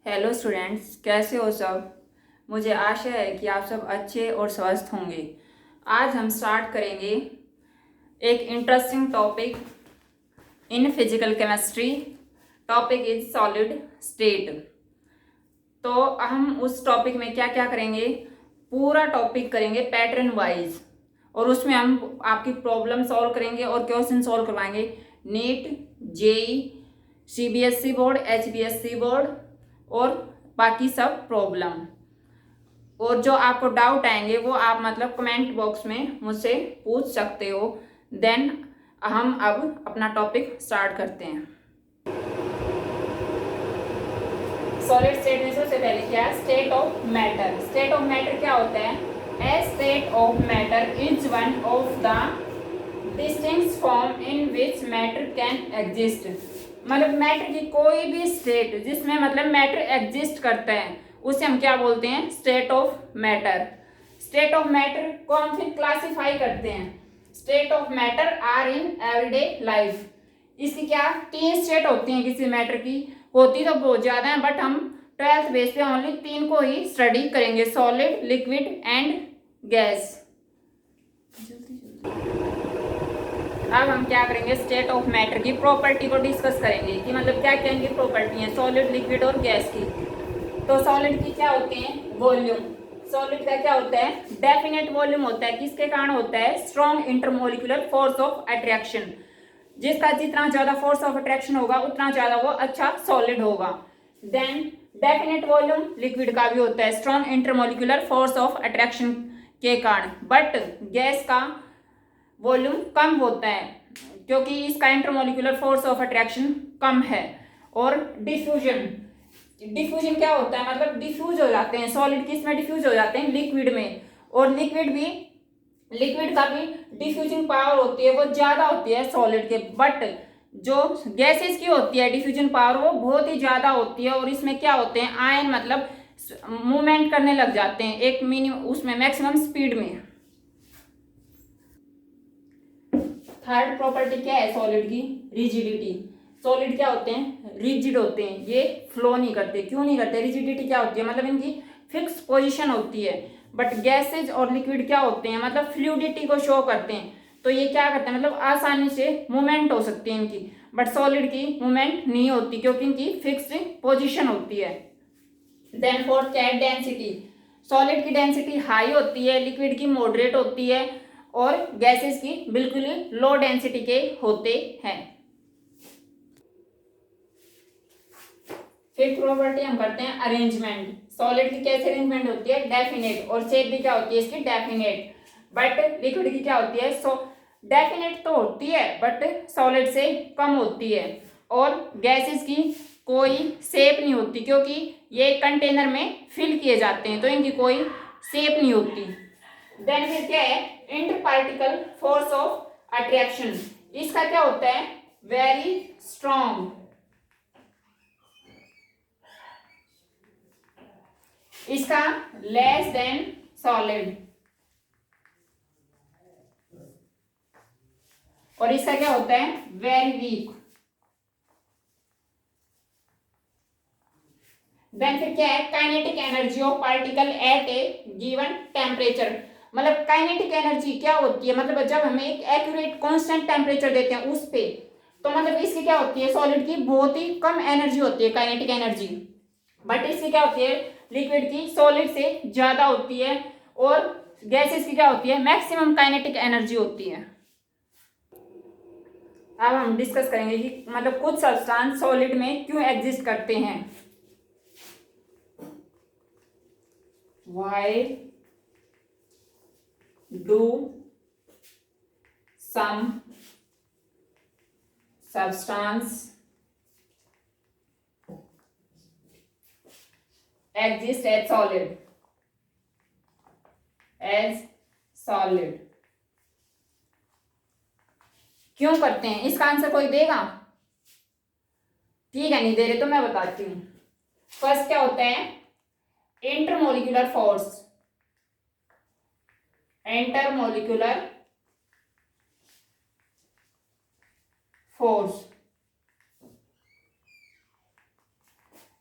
Hello students, कैसे हो सब। मुझे आशा है कि आप सब अच्छे और स्वस्थ होंगे। आज हम स्टार्ट करेंगे एक interesting topic in physical chemistry. Topic is solid state. तो हम उस टॉपिक में क्या क्या करेंगे, पूरा टॉपिक करेंगे पैटर्न वाइज, और उसमें हम आपकी प्रॉब्लम सॉल्व करेंगे और क्वेश्चन सॉल्व करवाएंगे। NEET, JEE, CBSE board, HBSE board और बाकी सब प्रॉब्लम। और जो आपको डाउट आएंगे वो आप मतलब कमेंट बॉक्स में मुझसे पूछ सकते हो। देन हम अब अपना टॉपिक स्टार्ट करते हैं। सॉलिड स्टेट में सबसे पहले क्या है, state of matter. State of matter क्या होता है? A state of matter is one of the distinct form in which matter can exist. मतलब मैटर की कोई भी स्टेट जिसमें मतलब मैटर एग्जिस्ट करता है उसे हम क्या बोलते हैं, state of matter. State of matter को हम फिर क्लासिफाई करते हैं। State of matter are in everyday life. इसकी क्या 3 स्टेट होती हैं किसी मैटर की, होती तो बहुत ज्यादा है बट हम 12th बेस पे ओनली 3 को ही स्टडी करेंगे, सॉलिड, लिक्विड एंड गैस। अब हम क्या करेंगे, स्टेट ऑफ मैटर की प्रॉपर्टी को डिस्कस करेंगे कि मतलब क्या क्या इनकी प्रॉपर्टी है सॉलिड, लिक्विड और गैस की। तो सॉलिड की क्या होते हैं, वॉल्यूम। सॉलिड का क्या होता है, डेफिनेट वॉल्यूम होता है। किसके कारण होता है, strong intermolecular force of attraction. जिसका जितना ज्यादा फोर्स ऑफ अट्रैक्शन होगा उतना ज्यादा वो अच्छा सॉलिड होगा। देन डेफिनेट वॉल्यूम लिक्विड का भी होता है, strong intermolecular force of attraction के कारण। बट गैस का वॉल्यूम कम होता है क्योंकि इसका इंटरमोलिकुलर फोर्स ऑफ अट्रैक्शन कम है। और डिफ्यूजन, डिफ्यूजन क्या होता है, मतलब डिफ्यूज हो जाते हैं सॉलिड किस में, डिफ्यूज हो जाते हैं लिक्विड में। और लिक्विड का भी डिफ्यूजन पावर होती है वो ज्यादा होती है सॉलिड के। बट जो गैसेस की होती है डिफ्यूजन पावर वो बहुत ही ज्यादा होती है। और इसमें क्या होते हैं, आयन मतलब मूवमेंट करने लग जाते हैं एक मिनिमम उसमें मैक्सिमम स्पीड में। थर्ड प्रॉपर्टी क्या है सॉलिड की, रिजिडिटी। सॉलिड क्या होते हैं, रिजिड होते हैं, ये फ्लो नहीं करते। क्यों नहीं करते, रिजिडिटी क्या होती है, मतलब इनकी फिक्स पोजीशन होती है। बट गैसेज और लिक्विड क्या होते हैं, मतलब फ्लूइडिटी को शो करते हैं। तो ये क्या करते हैं, मतलब आसानी से मूवमेंट हो सकती है इनकी। बट सॉलिड की मूवमेंट नहीं होती क्योंकि इनकी फिक्स्ड पोजीशन होती है। देन फोर्थ क्या है, डेंसिटी। सॉलिड की डेंसिटी हाई होती है, लिक्विड की मॉडरेट होती है और गैसेस की बिल्कुल ही लो डेंसिटी के होते हैं। फिफ्थ प्रॉपर्टी हम करते हैं अरेंजमेंट। सॉलिड की कैसे अरेंजमेंट होती है, डेफिनेट, और शेप भी क्या होती है इसकी, डेफिनेट। बट लिक्विड की क्या होती है, सो डेफिनेट तो होती है बट सॉलिड से कम होती है। और गैसेस की कोई शेप नहीं होती क्योंकि ये कंटेनर में फिल किए जाते हैं तो इनकी कोई शेप नहीं होती। देन फिर क्या है, inter particle force of attraction. इसका क्या होता है, वेरी स्ट्रॉन्ग। इसका लेस देन सॉलिड। और इसका क्या होता है, वेरी वीक। देन फिर क्या है, kinetic energy of particle at A given temperature. मतलब काइनेटिक एनर्जी क्या होती है, मतलब जब हमें एक एक्यूरेट कांस्टेंट टेम्परेचर देते हैं उस पे, तो मतलब इसकी क्या होती है, सॉलिड की बहुत ही कम एनर्जी होती है काइनेटिक एनर्जी। बट इसकी क्या होती है, लिक्विड की सॉलिड से ज्यादा होती है। और गैसेस की क्या होती है, मैक्सिमम काइनेटिक एनर्जी होती है। अब हम डिस्कस करेंगे कि मतलब कुछ सब्सटेंस सॉलिड में क्यों एग्जिस्ट करते हैं। Why do some substance exist as solid? क्यों करते हैं, इसका आंसर कोई देगा? ठीक है, नहीं दे रहे तो मैं बताती हूँ। फर्स्ट क्या होता है, इंटरमोलिकुलर फोर्स। इंटरमोलिकुलर फोर्स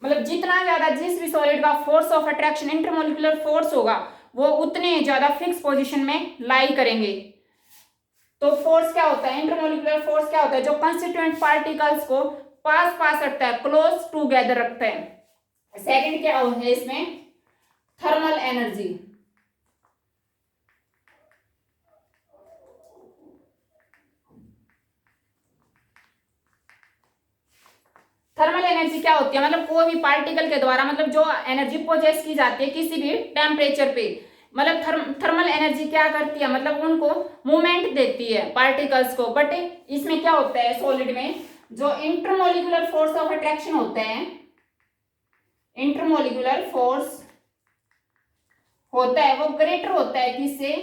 मतलब जितना ज्यादा जिस भी सॉलिड का force of attraction intermolecular force होगा वो उतने ज्यादा फिक्स पोजीशन में लाई करेंगे। तो फोर्स क्या होता है, इंटरमोलिकुलर फोर्स क्या होता है, जो कंस्टिट्यूएंट पार्टिकल्स को पास पास रखता है, क्लोज टूगेदर रखता है। सेकंड क्या है इसमें, थर्मल एनर्जी। थर्मल एनर्जी क्या होती है, मतलब कोई भी पार्टिकल के द्वारा मतलब जो एनर्जी प्रोजेस की जाती है किसी भी टेम्परेचर पे, मतलब थर्मल एनर्जी क्या करती है, मतलब उनको मूवमेंट देती है पार्टिकल्स को। बट इसमें क्या होता है, सॉलिड में जो इंटरमोलिकुलर फोर्स ऑफ अट्रैक्शन होता है, इंटरमोलिकुलर फोर्स होता है वो ग्रेटर होता है किससे,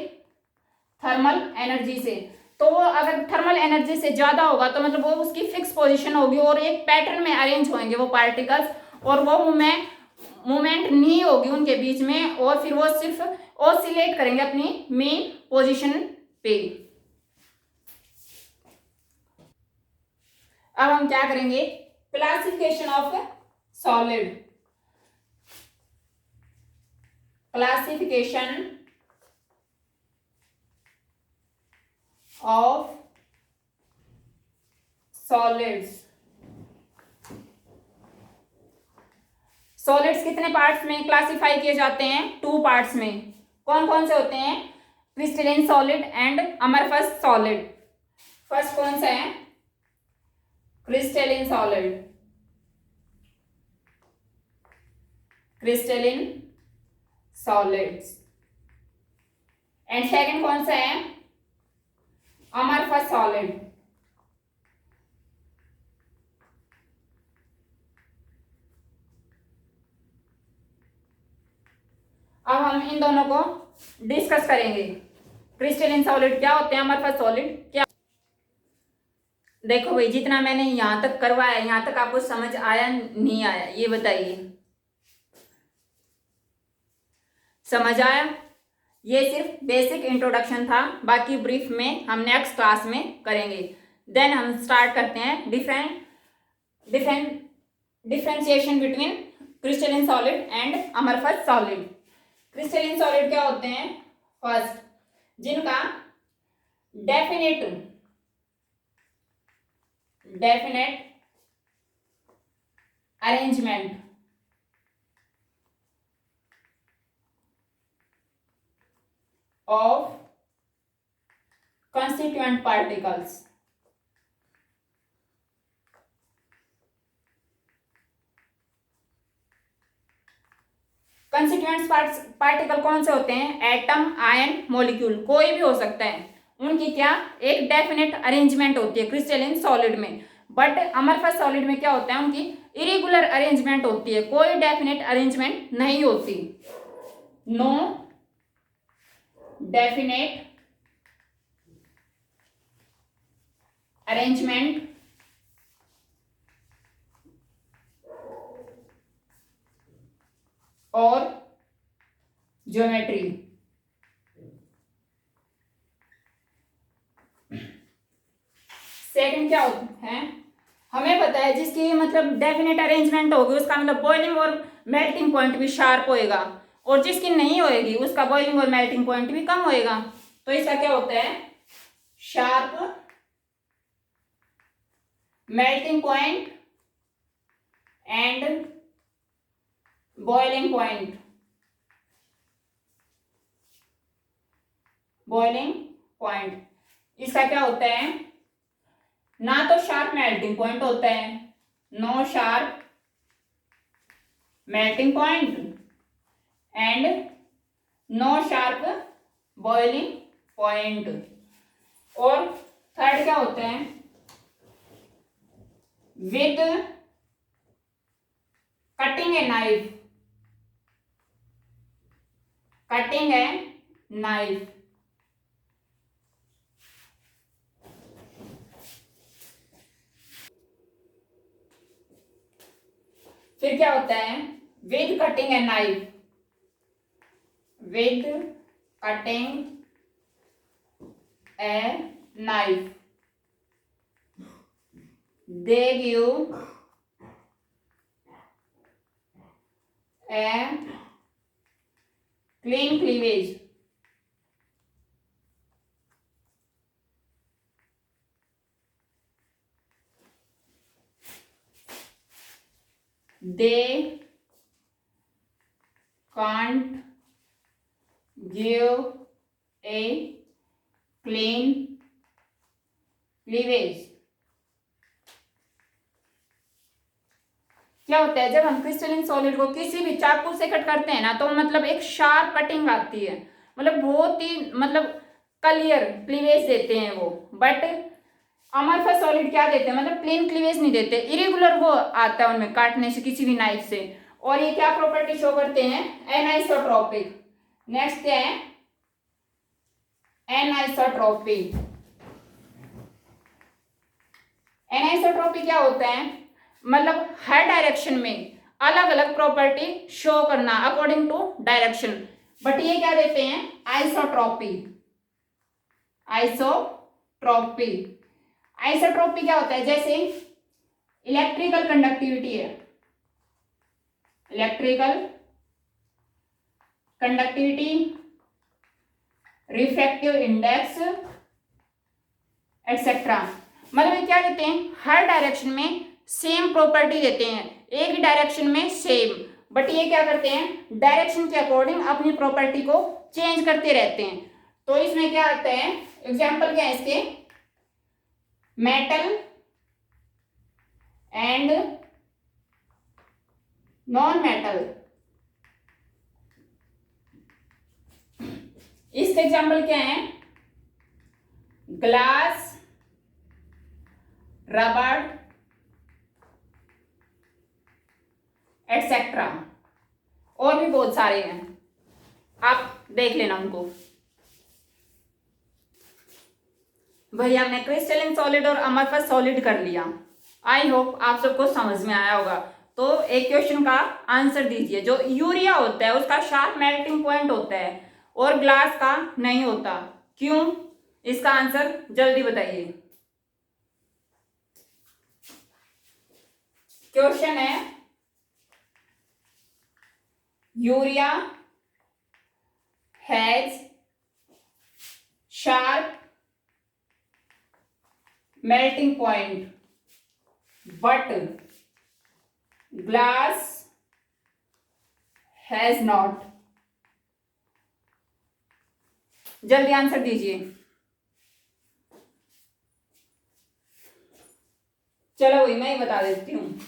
थर्मल एनर्जी से। तो वो अगर थर्मल एनर्जी से ज्यादा होगा तो मतलब वो उसकी फिक्स पोजीशन होगी और एक पैटर्न में अरेंज होंगे वो पार्टिकल्स, और वो मूवमेंट नहीं होगी उनके बीच में, और फिर वो सिर्फ ऑसिलेट करेंगे अपनी मेन पोजीशन पे। अब हम क्या करेंगे, classification of solid, classification of solids. Solids कितने पार्ट्स में क्लासिफाई किए जाते हैं, 2 पार्ट्स में। कौन कौन से होते हैं, crystalline solid and amorphous solid. First कौन सा है, crystalline solid, crystalline solids. And second कौन सा है, अमरफस सॉलिड। अब हम इन दोनों को डिस्कस करेंगे, क्रिस्टलिन सॉलिड क्या होते हैं, अमरफस सॉलिड क्या। देखो भाई, जितना मैंने यहां तक करवाया, यहां तक आपको समझ आया नहीं आया, ये बताइए। समझ आया, ये सिर्फ बेसिक इंट्रोडक्शन था, बाकी ब्रीफ में हम नेक्स्ट क्लास में करेंगे। देन हम स्टार्ट करते हैं differentiation between crystalline solid and amorphous solid. Crystalline solid क्या होते हैं, फर्स्ट जिनका definite arrangement of constituent particles, constituent particle कौन से होते हैं, एटम, आयन, मॉलिक्यूल, कोई भी हो सकता है। उनकी क्या एक डेफिनेट अरेंजमेंट होती है क्रिस्टलिन सॉलिड में। बट अमरफस सॉलिड में क्या होता है, उनकी इरेगुलर अरेंजमेंट होती है, कोई डेफिनेट अरेंजमेंट नहीं होती। नो डेफिनेट अरेंजमेंट और ज्योमेट्री। सेकंड क्या होता है, हमें पता है जिसकी मतलब डेफिनेट अरेंजमेंट होगी उसका मतलब बॉइलिंग और मेल्टिंग पॉइंट भी शार्प होएगा, और जिसकी नहीं होएगी उसका बॉइलिंग और मेल्टिंग पॉइंट भी कम होएगा। तो इसका क्या होता है, sharp melting point and boiling point, boiling point. इसका क्या होता है, ना तो शार्प मेल्टिंग पॉइंट होता है, no sharp melting point and no sharp boiling point. और थर्ड क्या होता है, with cutting a knife, cutting a knife. फिर क्या होता है, with cutting a knife, with cutting a knife they give a clean cleavage, they can't give a clean cleavage। क्या होता है जब हम क्रिस्टलिन सॉलिड को किसी भी चाकू से कट करते हैं ना, तो मतलब एक शार्प कटिंग आती है, मतलब बहुत ही मतलब क्लियर क्लीवेज देते हैं वो। बट अमरफस सॉलिड क्या देते हैं, मतलब प्लेन क्लीवेज नहीं देते, इरेगुलर वो आता है उनमें काटने से किसी भी नाइफ से। और ये क्या प्रॉपर्टी शो करते हैं, एनाइसोट्रॉपिक। नेक्स्ट क्या है, एनाइसोट्रॉपी। एनाइसोट्रॉपी क्या होता है, मतलब हर डायरेक्शन में अलग अलग प्रॉपर्टी शो करना अकॉर्डिंग टू डायरेक्शन। बट ये क्या देते हैं, आइसोट्रॉपी। आइसोट्रॉपी आइसोट्रॉपी क्या होता है, जैसे इलेक्ट्रिकल कंडक्टिविटी है, electrical conductivity, refractive index etcetera. मतलब ये क्या देते हैं, हर डायरेक्शन में सेम प्रॉपर्टी देते हैं, एक ही डायरेक्शन में सेम। बट ये क्या करते हैं, डायरेक्शन के अकॉर्डिंग अपनी प्रॉपर्टी को चेंज करते रहते हैं। तो इसमें क्या आता है, एग्जांपल क्या है इसके, मेटल एंड नॉन मेटल। इसके एग्जांपल क्या है, ग्लास, रबर एटसेट्रा, और भी बहुत सारे हैं, आप देख लेना उनको। वही हमने क्रिस्टलिन सॉलिड और अमरफस सॉलिड कर लिया। आई होप आप सबको समझ में आया होगा। तो एक क्वेश्चन का आंसर दीजिए। जो यूरिया होता है उसका शार्प मेल्टिंग पॉइंट होता है और ग्लास का नहीं होता, क्यों? इसका आंसर जल्दी बताइए। क्वेश्चन है, urea has sharp melting point but glass has not। जल्दी आंसर दीजिए। चलो वही मैं ही बता देती हूँ।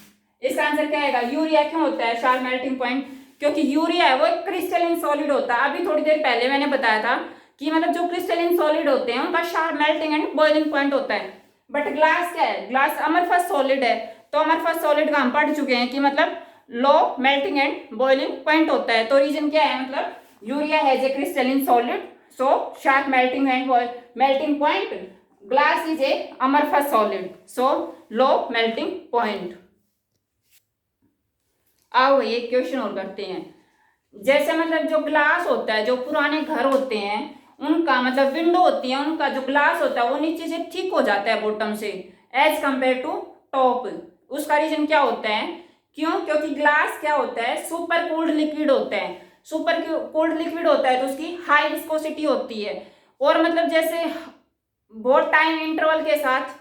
इसका आंसर क्या आएगा, यूरिया क्यों होता है शार्प मेल्टिंग पॉइंट, क्योंकि यूरिया है वो एक क्रिस्टलिन सॉलिड होता है। अभी थोड़ी देर पहले मैंने बताया था कि मतलब जो क्रिस्टलिन सॉलिड होते हैं उनका sharp melting and boiling point होता है। बट ग्लास क्या है, ग्लास अमरफस सॉलिड है। तो अमरफस सॉलिड का हम पढ़ चुके हैं कि मतलब low melting and boiling point होता है। तो रीजन क्या है, मतलब urea has a crystalline solid so sharp melting and melting point, glass is a amorphous solid so low melting point. आओ एक क्वेश्चन और करते हैं। जैसे मतलब जो ग्लास होता है, जो पुराने घर होते हैं उनका मतलब विंडो होती है, उनका जो ग्लास होता है वो नीचे से थिक हो जाता है बॉटम से एज कंपेयर टू टॉप। उसका रीजन क्या होता है, क्यों? क्योंकि ग्लास क्या होता है, सुपर कूल्ड लिक्विड होता है। सुपर कूल्ड लिक्विड होता है तो उसकी हाई विस्कोसिटी होती है, और मतलब जैसे बहुत टाइम इंटरवल के साथ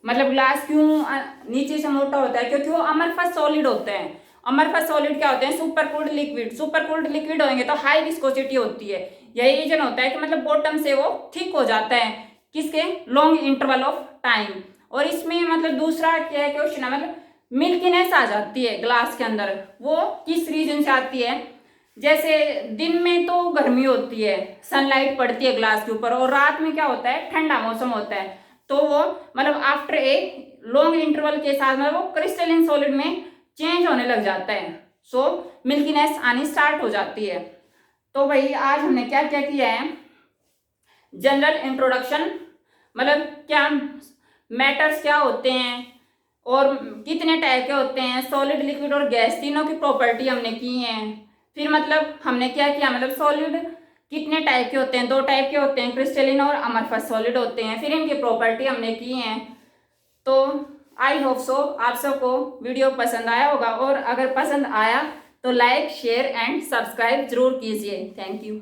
मतलब ग्लास क्यों नीचे से मोटा होता है, क्योंकि वो अमरफस सॉलिड होता है। अमरफस सॉलिड क्या होते हैं, super cooled liquid. Super cooled liquid होंगे तो हाई विस्कोसिटी होती है। यही रीजन होता है कि मतलब बॉटम से वो थिक हो जाता है, किसके, लॉन्ग इंटरवल ऑफ टाइम। और इसमें मतलब दूसरा क्या है क्वेश्चन है, मतलब मिल्कीनेस आ जाती है ग्लास के अंदर, वो किस रीजन से आती है? जैसे दिन में तो गर्मी होती है, सनलाइट पड़ती है ग्लास के ऊपर, और रात में क्या होता है, ठंडा मौसम होता है। तो वो मतलब आफ्टर ए लॉन्ग इंटरवल के साथ मतलब वो क्रिस्टलिन सॉलिड में चेंज होने लग जाता है, सो मिल्कीनेस आनी स्टार्ट हो जाती है। तो भाई आज हमने क्या क्या किया है, जनरल इंट्रोडक्शन, मतलब क्या मैटर्स क्या होते हैं और कितने टाइप के होते हैं, सॉलिड, लिक्विड और गैस, तीनों की प्रॉपर्टी हमने की है। फिर मतलब हमने क्या किया, मतलब सॉलिड कितने टाइप के होते हैं, 2 टाइप के होते हैं, क्रिस्टलिन और अमरफस सॉलिड होते हैं। फिर इनकी प्रॉपर्टी हमने की है। तो आई होप सो आप सबको वीडियो पसंद आया होगा, और अगर पसंद आया तो लाइक शेयर एंड सब्सक्राइब जरूर कीजिए। Thank you.